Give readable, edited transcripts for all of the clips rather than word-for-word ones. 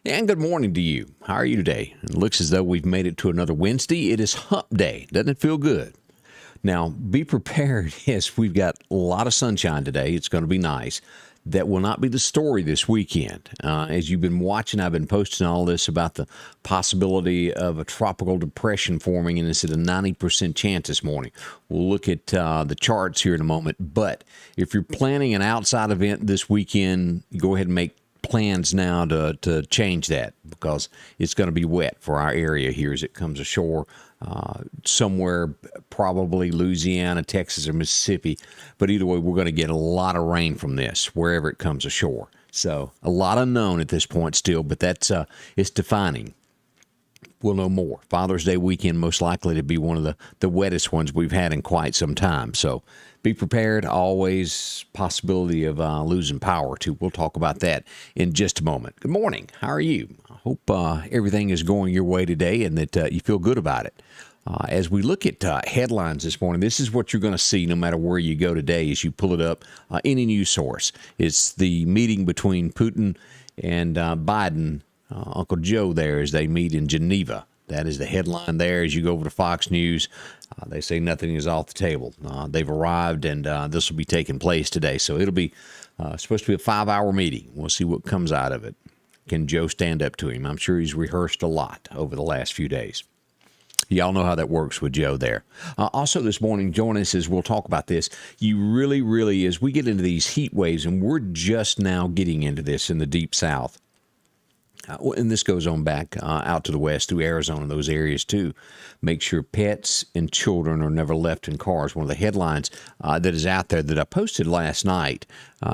And good morning to you. How are you today? It looks as though we've made it to another Wednesday. It is Hump Day. Doesn't it feel good? Now, be prepared. Yes, we've got a lot of sunshine today. It's going to be nice. That will not be the story this weekend. As you've been watching, I've been posting all this about the possibility of a tropical depression forming, and it's at a 90% chance this morning. We'll look at the charts here in a moment. But if you're planning an outside event this weekend, go ahead and make plans now to change that, because it's going to be wet for our area here as it comes ashore. Somewhere probably Louisiana, Texas, or Mississippi. But either way, we're going to get a lot of rain from this wherever it comes ashore. So a lot unknown at this point still, but that's it's defining. We'll know more. Father's Day weekend most likely to be one of the wettest ones we've had in quite some time. So be prepared. Always possibility of losing power, too. We'll talk about that in just a moment. Good morning. How are you? I hope everything is going your way today and that you feel good about it. As we look at headlines this morning, this is what you're going to see no matter where you go today as you pull it up. Any news source. It's the meeting between Putin and Biden, Uncle Joe there, as they meet in Geneva. That is the headline there. As you go over to Fox News, they say nothing is off the table. They've arrived, and this will be taking place today. So it'll be supposed to be a 5-hour meeting. We'll see what comes out of it. Can Joe stand up to him? I'm sure he's rehearsed a lot over the last few days. Y'all know how that works with Joe there. Also this morning, join us as we'll talk about this. You really, as we get into these heat waves, and we're just now getting into this in the Deep South, and this goes on back out to the west through Arizona, those areas too. Make sure pets and children are never left in cars. One of the headlines that is out there that I posted last night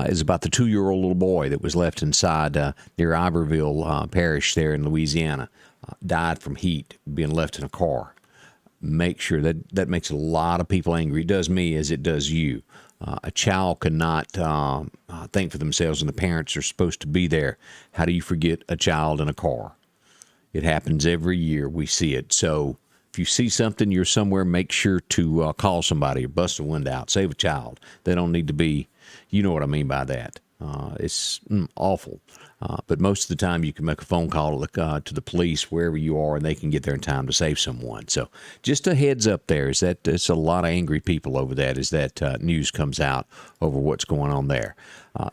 is about the 2-year-old little boy that was left inside near Iberville Parish there in Louisiana. Died from heat, being left in a car. Make sure that makes a lot of people angry. It does me as it does you. A child cannot think for themselves, and the parents are supposed to be there. How do you forget a child in a car? It happens every year. We see it. So if you see something, you're somewhere, make sure to call somebody or bust a window out. Save a child. They don't need to be, you know what I mean by that. It's awful. But most of the time you can make a phone call to the police wherever you are, and they can get there in time to save someone. So just a heads up there is that it's a lot of angry people over that as that news comes out over what's going on there.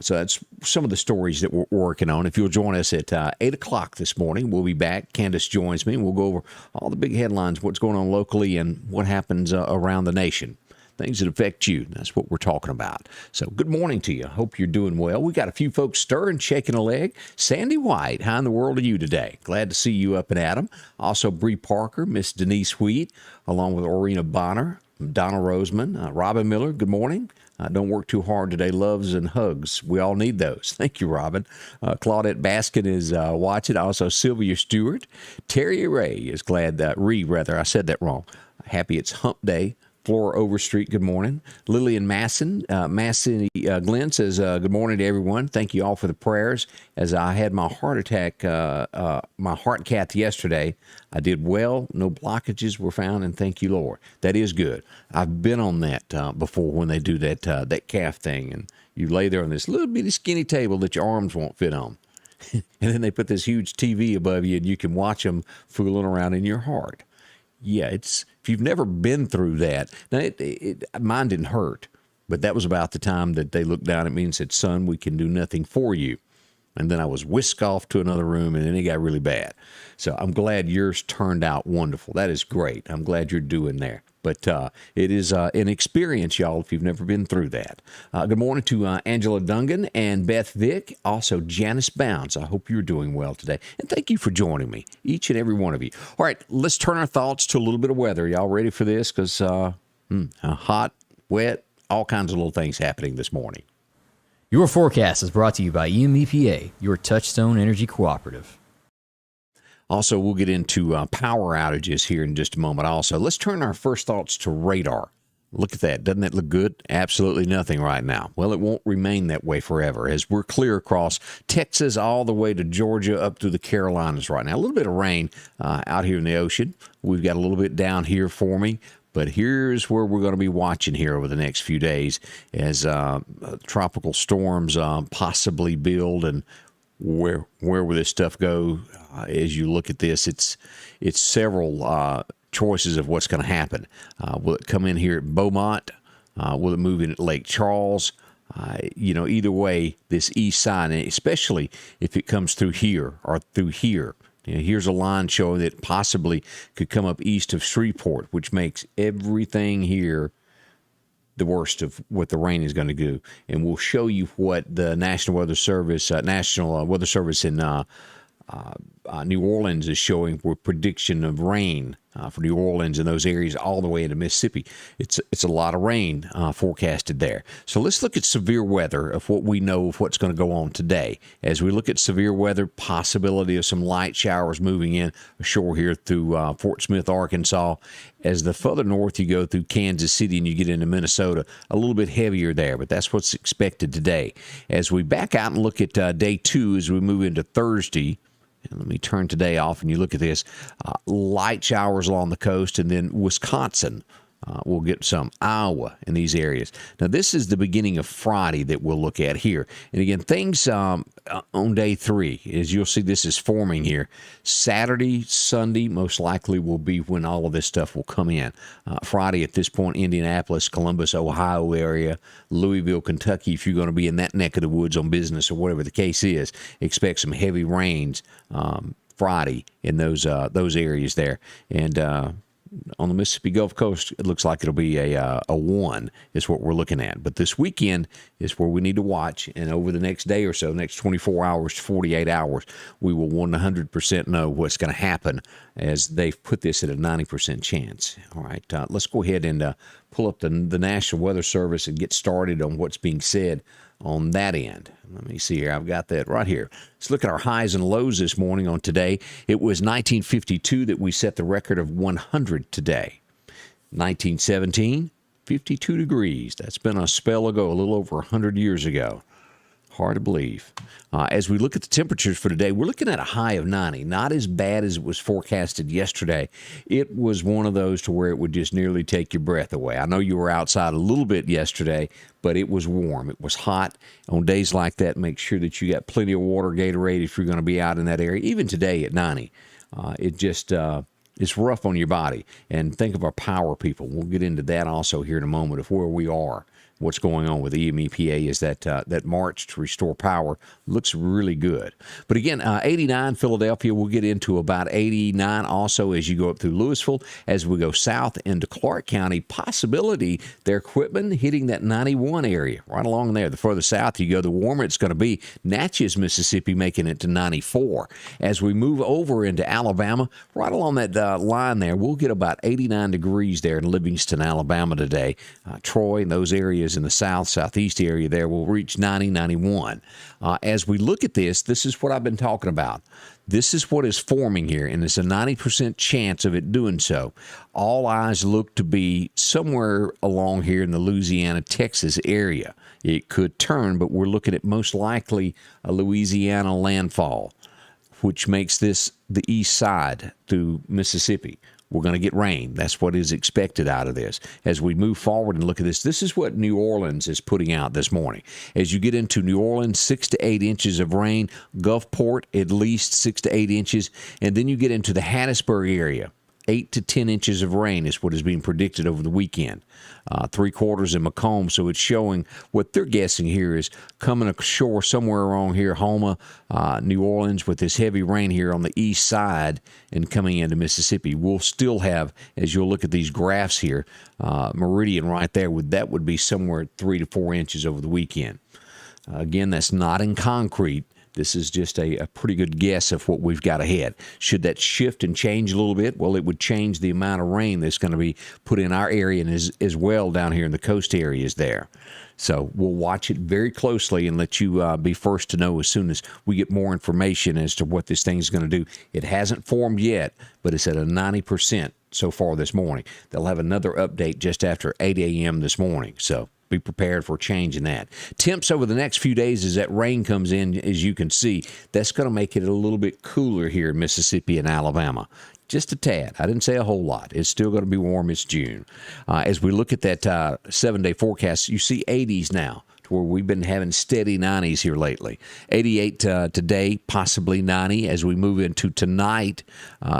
So that's some of the stories that we're working on. If you'll join us at 8 o'clock this morning, we'll be back. Candace joins me, and we'll go over all the big headlines, what's going on locally and what happens around the nation. Things that affect you. That's what we're talking about. So good morning to you. Hope you're doing well. We got a few folks stirring, shaking a leg. Sandy White, how in the world are you today? Glad to see you up and at 'em. Also, Bree Parker, Miss Denise Wheat, along with Orena Bonner, Donna Roseman, Robin Miller, good morning. Don't work too hard today. Loves and hugs. We all need those. Thank you, Robin. Claudette Baskin is watching. Also, Sylvia Stewart. Terry Ray is glad that, I said that wrong. Happy it's Hump Day. Flora Overstreet, good morning. Lillian Masson, Glenn says, good morning to everyone. Thank you all for the prayers. As I had my heart attack, my heart cath yesterday, I did well. No blockages were found, and thank you, Lord. That is good. I've been on that before when they do that calf thing, and you lay there on this little bitty skinny table that your arms won't fit on. And then they put this huge TV above you, and you can watch them fooling around in your heart. Yeah, if you've never been through that, now mine didn't hurt, but that was about the time that they looked down at me and said, son, we can do nothing for you. And then I was whisked off to another room, and then it got really bad. So I'm glad yours turned out wonderful. That is great. I'm glad you're doing there. But it is an experience, y'all, if you've never been through that. Good morning to Angela Dungan and Beth Vick, also Janice Bounds. I hope you're doing well today. And thank you for joining me, each and every one of you. All right, let's turn our thoughts to a little bit of weather. Y'all ready for this? Because hot, wet, all kinds of little things happening this morning. Your forecast is brought to you by EMEPA, your Touchstone Energy Cooperative. Also, we'll get into power outages here in just a moment. Also, let's turn our first thoughts to radar. Look at that. Doesn't that look good? Absolutely nothing right now. Well, it won't remain that way forever as we're clear across Texas all the way to Georgia up through the Carolinas right now. A little bit of rain out here in the ocean. We've got a little bit down here for me. But here's where we're going to be watching here over the next few days as tropical storms possibly build, and where will this stuff go? As you look at this, it's several choices of what's going to happen. Will it come in here at Beaumont? Will it move in at Lake Charles? Either way, this east side, and especially if it comes through here or through here. Here's a line showing that possibly could come up east of Shreveport, which makes everything here the worst of what the rain is going to do. And we'll show you what the National Weather Service in New Orleans is showing with prediction of rain for New Orleans and those areas all the way into Mississippi. It's a lot of rain forecasted there. So let's look at severe weather of what we know of what's going to go on today. As we look at severe weather, possibility of some light showers moving in ashore here through Fort Smith, Arkansas. As the further north you go through Kansas City and you get into Minnesota, a little bit heavier there, but that's what's expected today. As we back out and look at day 2 as we move into Thursday, and let me turn today off and you look at this. Light showers along the coast, and then Wisconsin. We'll get some Iowa in these areas. Now, this is the beginning of Friday that we'll look at here. And again, things on day 3, as you'll see, this is forming here. Saturday, Sunday, most likely will be when all of this stuff will come in. Friday, at this point, Indianapolis, Columbus, Ohio area, Louisville, Kentucky, if you're going to be in that neck of the woods on business or whatever the case is, expect some heavy rains Friday in those areas there. And on the Mississippi Gulf Coast, it looks like it'll be a 1 is what we're looking at. But this weekend is where we need to watch, and over the next day or so, next 24 hours to 48 hours, we will 100% know what's going to happen as they've put this at a 90% chance. All right, let's go ahead and pull up the National Weather Service and get started on what's being said on that end. Let me see here. I've got that right here. Let's look at our highs and lows this morning on today. It was 1952 that we set the record of 100 today. 1917, 52 degrees. That's been a spell ago, a little over 100 years ago. Hard to believe. As we look at the temperatures for today, we're looking at a high of 90. Not as bad as it was forecasted yesterday. It was one of those to where it would just nearly take your breath away. I know you were outside a little bit yesterday, but it was warm. It was hot. On days like that, make sure that you got plenty of water, Gatorade, if you're going to be out in that area. Even today at 90, it's rough on your body. And think of our power people. We'll get into that also here in a moment of where we are. What's going on with the EMEPA is that march to restore power looks really good. But again, 89 Philadelphia, we'll get into about 89 also as you go up through Louisville. As we go south into Clark County, possibility their equipment hitting that 91 area right along there. The further south you go, the warmer it's going to be. Natchez, Mississippi, making it to 94. As we move over into Alabama, right along that line there, we'll get about 89 degrees there in Livingston, Alabama today. Troy and those areas in the southeast area there will reach 90, 91. As we look at this is what I've been talking about. This is what is forming here, and it's a 90% chance of it doing so. All eyes look to be somewhere along here in the Louisiana, Texas area. It could turn, but we're looking at most likely a Louisiana landfall, which makes this the east side through Mississippi. We're going to get rain. That's what is expected out of this. As we move forward and look at this is what New Orleans is putting out this morning. As you get into New Orleans, 6 to 8 inches of rain. Gulfport, at least 6 to 8 inches. And then you get into the Hattiesburg area. 8 to 10 inches of rain is what is being predicted over the weekend. 3/4 in Macomb, so it's showing what they're guessing here is coming ashore somewhere around here, Houma, New Orleans, with this heavy rain here on the east side and coming into Mississippi. We'll still have, as you'll look at these graphs here, Meridian right there, that would be somewhere 3 to 4 inches over the weekend. Again, that's not in concrete. This is just a pretty good guess of what we've got ahead. Should that shift and change a little bit? Well, it would change the amount of rain that's going to be put in our area and as well down here in the coast areas there. So we'll watch it very closely and let you be first to know as soon as we get more information as to what this thing's going to do. It hasn't formed yet, but it's at a 90% so far this morning. They'll have another update just after 8 a.m. this morning. So be prepared for change in that. Temps over the next few days as that rain comes in, as you can see, that's going to make it a little bit cooler here in Mississippi and Alabama. Just a tad. I didn't say a whole lot. It's still going to be warm. It's June. As we look at that 7-day forecast, you see 80s now. to where we've been having steady 90s here lately. 88 today, possibly 90 as we move into tonight,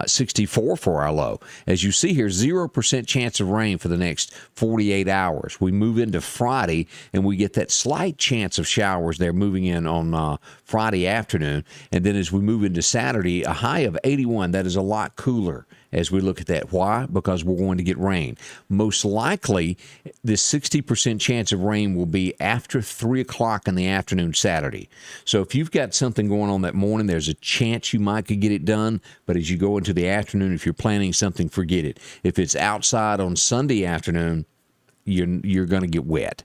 64 for our low. As you see here, 0% chance of rain for the next 48 hours. We move into Friday, and we get that slight chance of showers there moving in on Friday afternoon. And then as we move into Saturday, a high of 81. That is a lot cooler as we look at that. Why? Because we're going to get rain. Most likely, this 60% chance of rain will be after 3 o'clock in the afternoon Saturday. So if you've got something going on that morning, there's a chance you might could get it done. But as you go into the afternoon, if you're planning something, forget it. If it's outside on Sunday afternoon, you're going to get wet.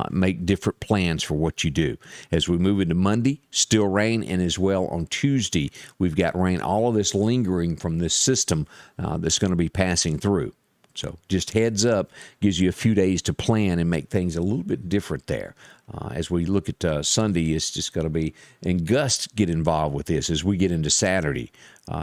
Make different plans for what you do. As we move into Monday, still rain, and as well on Tuesday, we've got rain. All of this lingering from this system that's going to be passing through. So just heads up, gives you a few days to plan and make things a little bit different there. As we look at Sunday, it's just going to be, and gusts get involved with this as we get into Saturday.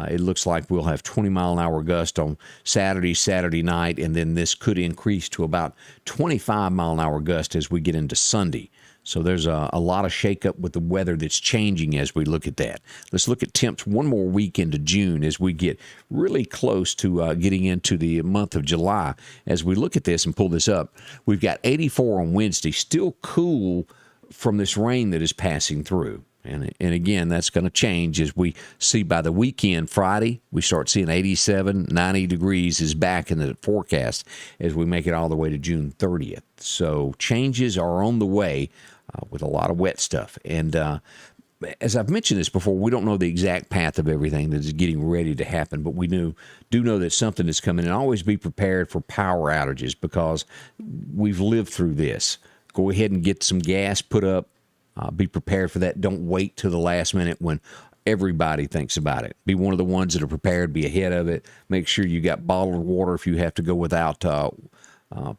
It looks like we'll have 20-mile-an-hour gust on Saturday night, and then this could increase to about 25-mile-an-hour gust as we get into Sunday. So there's a lot of shakeup with the weather that's changing as we look at that. Let's look at temps one more week into June as we get really close to getting into the month of July. As we look at this and pull this up, we've got 84 on Wednesday, still cool from this rain that is passing through. And again, that's going to change as we see by the weekend, Friday, we start seeing 87, 90 degrees is back in the forecast as we make it all the way to June 30th. So changes are on the way with a lot of wet stuff. And as I've mentioned this before, we don't know the exact path of everything that is getting ready to happen, but we do know that something is coming. And always be prepared for power outages because we've lived through this. Go ahead and get some gas put up. Be prepared for that. Don't wait till the last minute when everybody thinks about it. Be one of the ones that are prepared. Be ahead of it. Make sure you got bottled water if you have to go without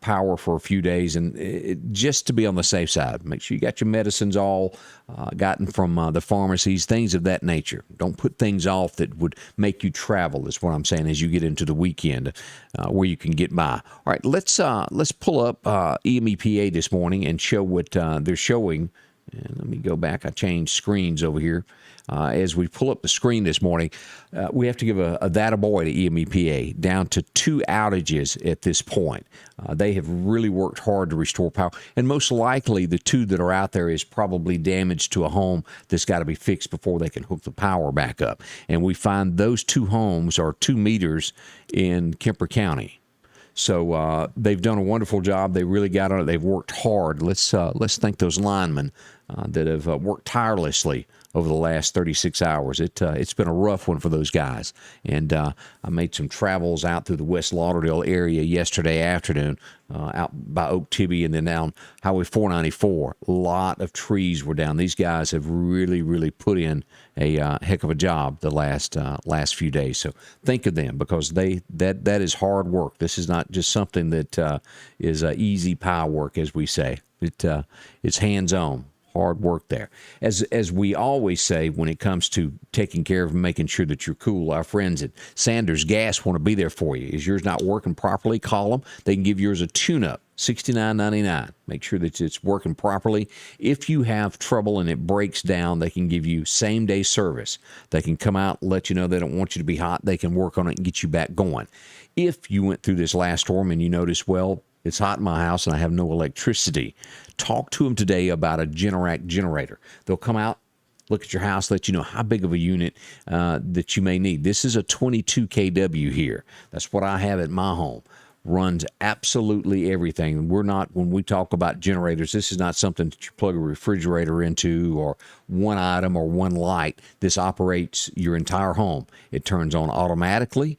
power for a few days, and just to be on the safe side. Make sure you got your medicines all gotten from the pharmacies, things of that nature. Don't put things off that would make you travel, is what I'm saying, as you get into the weekend where you can get by. All right, let's pull up EMEPA this morning and show what they're showing. And let me go back. I changed screens over here. As we pull up the screen this morning, we have to give a that a boy to EMEPA, down to 2 outages at this point. They have really worked hard to restore power. And most likely, the 2 that are out there is probably damage to a home that's got to be fixed before they can hook the power back up. And we find those 2 homes are 2 meters in Kemper County. So they've done a wonderful job. They really got on it. They've worked hard. Let's thank those linemen that have worked tirelessly over the last 36 hours. It's been a rough one for those guys. And I made some travels out through the West Lauderdale area yesterday afternoon, out by Oak Tibby and then down Highway 494. A lot of trees were down. These guys have really, really put in a heck of a job the last few days. So think of them, because that is hard work. This is not just something that is easy pie work, as we say. It's hands-on. Hard work there. As we always say when it comes to taking care of and making sure that you're cool, our friends at Sanders Gas want to be there for you. Is yours not working properly? Call them. They can give yours a tune-up, $69.99. Make sure that it's working properly. If you have trouble and it breaks down, they can give you same-day service. They can come out, let you know they don't want you to be hot. They can work on it and get you back going. If you went through this last storm and you notice, well, it's hot in my house and I have no electricity, talk to them today about a Generac generator. They'll come out, look at your house, let you know how big of a unit that you may need. This is a 22 kW here. That's what I have at my home. Runs absolutely everything. When we talk about generators, this is not something that you plug a refrigerator into or one item or one light. This operates your entire home. It turns on automatically.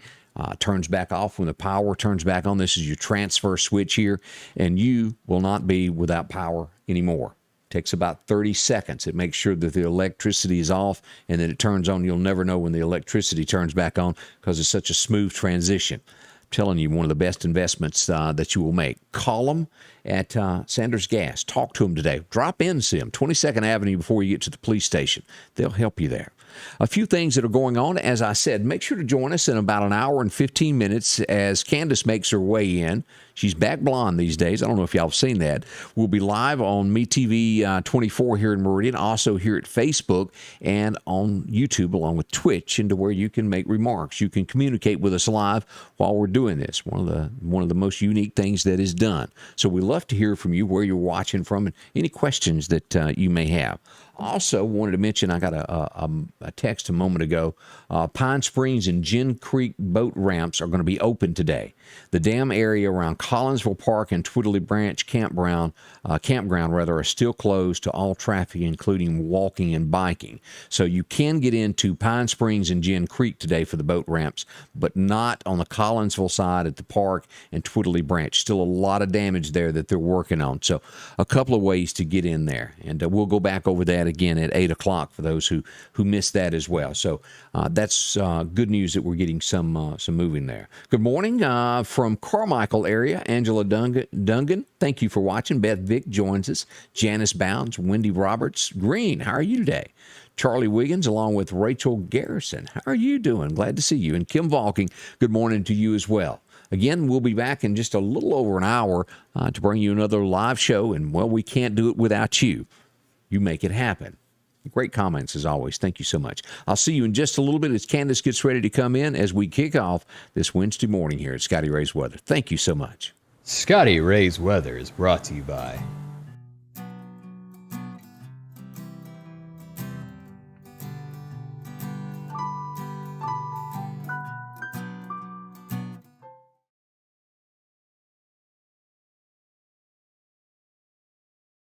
Turns back off when the power turns back on. This is your transfer switch here, and you will not be without power anymore. Takes about 30 seconds. It makes sure that the electricity is off and then it turns on. You'll never know when the electricity turns back on because it's such a smooth transition. I'm telling you, one of the best investments that you will make. Call them at Sanders Gas. Talk to them today. Drop in, see them, 22nd Avenue before you get to the police station. They'll help you there. A few things that are going on. As I said, make sure to join us in about an hour and 15 minutes as Candace makes her way in. She's back blonde these days. I don't know if y'all have seen that. We'll be live on MeTV 24 here in Meridian, also here at Facebook and on YouTube along with Twitch, into where you can make remarks. You can communicate with us live while we're doing this. One of the most unique things that is done. So we love to hear from you, where you're watching from, and any questions that you may have. Also wanted to mention, I got a text a moment ago. Pine Springs and Gin Creek boat ramps are going to be open today. The dam area around Collinsville Park and Twiddly Branch campground are still closed to all traffic, including walking and biking. So you can get into Pine Springs and Gin Creek today for the boat ramps, but not on the Collinsville side at the park and Twiddly Branch. Still a lot of damage there that they're working on. So a couple of ways to get in there, and we'll go back over that again at 8 o'clock for those who missed that as well. So that's good news that we're getting some moving there. Good morning from Carmichael area, Angela Dungan. Thank you for watching. Beth Vick joins us. Janice Bounds, Wendy Roberts Green. How are you today? Charlie Wiggins, along with Rachel Garrison. How are you doing? Glad to see you. And Kim Valking, good morning to you as well. Again, we'll be back in just a little over an hour to bring you another live show. And, well, we can't do it without you. You make it happen. Great comments as always. Thank you so much. I'll see you in just a little bit as Candace gets ready to come in as we kick off this Wednesday morning here at Scotty Ray's Weather. Thank you so much. Scotty Ray's Weather is brought to you by